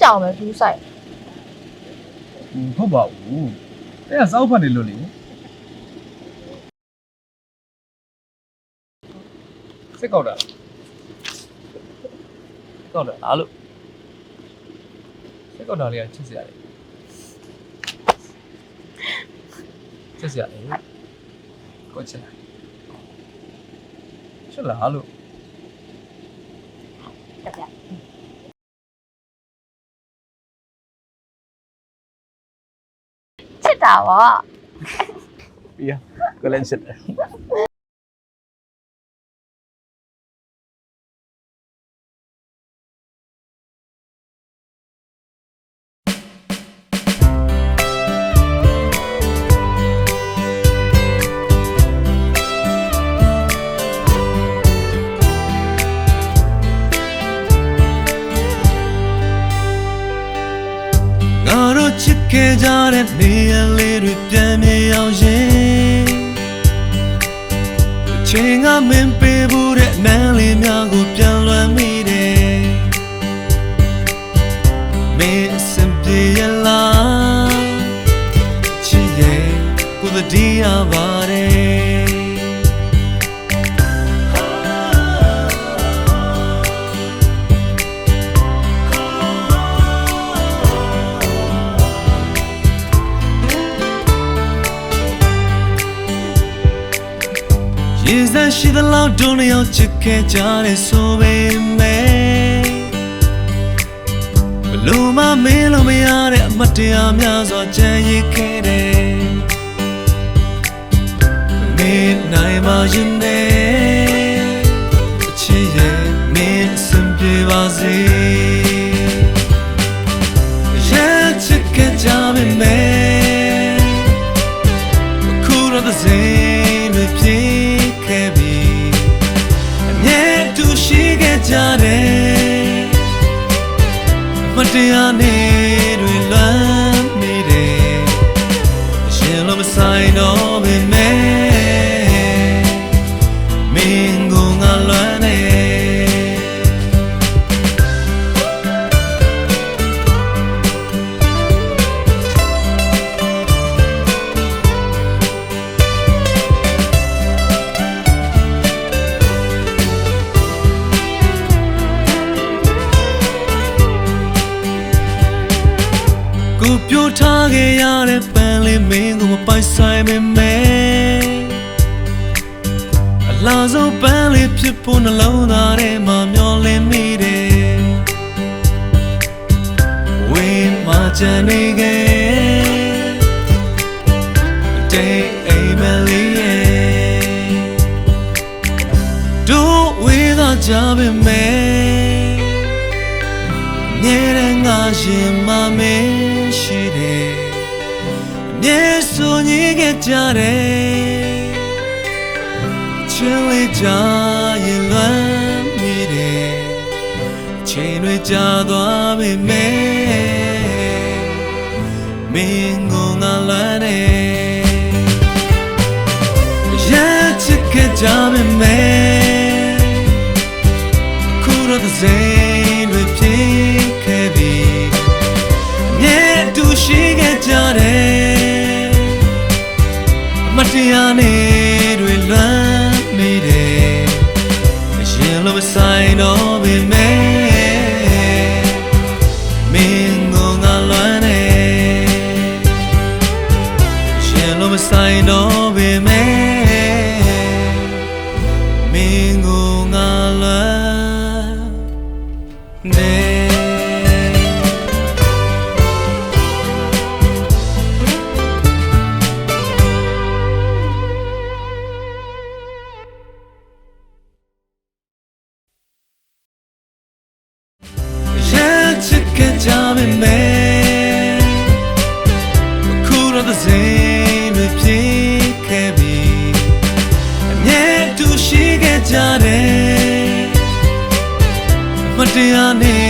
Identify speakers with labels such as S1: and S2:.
S1: အောင်ပဲဘူးဆိုင်
S2: ဟုတ်ပါဘူးအဲ့ဒါစောက်ဖတ်နေလို့လေစစ်ကောက်တာကောက်တာအားလို့စစ်ကောက်တာလေးကချစ်စရာလေချစ်စရာလေကိုချစ်လားချစ်လားအားလို့
S1: ချစ်တာဗော
S2: ပြီးရကိုလည်းချစ်တယ်
S3: ချစ်ခဲ့ကြတဲ့နေရာလေးတွေပြန်မြင်အောင်ရင်အချိန်ကမင်းပေးဖို့တဲ့နန်းလေးများကိုပြန်လွှမ်းမိတယ်မင်းအစင်ပြေရလားချစ်ရဲ့ကိုယ်တည်းရပါတယ်ရေစမ်းရှိသလောက်ဒုနေအောင်ချစ်ခဲ့ကြတဲ့ဆိုပေမဲ့ဘလို့မမင်းလို့မရတဲ့အမတရားများစွာကြံရစ်ခဲ့တယ်မင်းနိုင်မှရင်နဲ့အချစ်ရဲ့မင်းစံပြေပါစေရဲ့ချစ်ခဲ့ကြပေမဲ့အခုတော့the same with youကြတယ်မတရားနေတွေလမ်းမိတယ်အရှင်လုံးမဆိုင်တော့ပေမဲ့မင်းကိုငါလွမ်းနေပြိုထားခဲ့ရတဲ့ပန်းလေးမင်းကိုမပိုင်ဆိုင်မမဲအလားဆုံးပန်းလေးဖြစ်ဖို့နှလုံးသားထဲမှာမျောလင်းမိတယ်ဝင်းမချန်နေခဲ့တဲ့အိမ်မလေးရဲ့တို့ဝေးသာကြပေမဲ့မြဲတဲ့ငါရှင်မမင်းရှိတယ်မြဲဆိုညစ်ခဲ့ကြတယ်ချစ်လေးကြရင်လွမ်းမိတယ်ချိန်တွေကြာသွားပေမဲ့မင်းကိုငါလွမ်းတယ်ရဲ့ချစ်ခဲ့ကြပေမဲ့ခုတော့the sameတွေဖြစ်ခဲ့ပြီတူရှိခဲ့ကြတယ်မတရားနေတွေလွမ်းမိတယ်အရှင်လိုမဆိုင်တော့ပေမဲ့မင်းကိုငါလွမ်းနေအရှင်လိုမဆိုင်တော့ပေမဲ့မင်းကိုငါလွမ်းနေကြပေမဲ့အခုတော့the same တွေဖြစ်ခဲ့ပြီအမြဲတူရှိခဲ့ကြတယ်မတရားနေ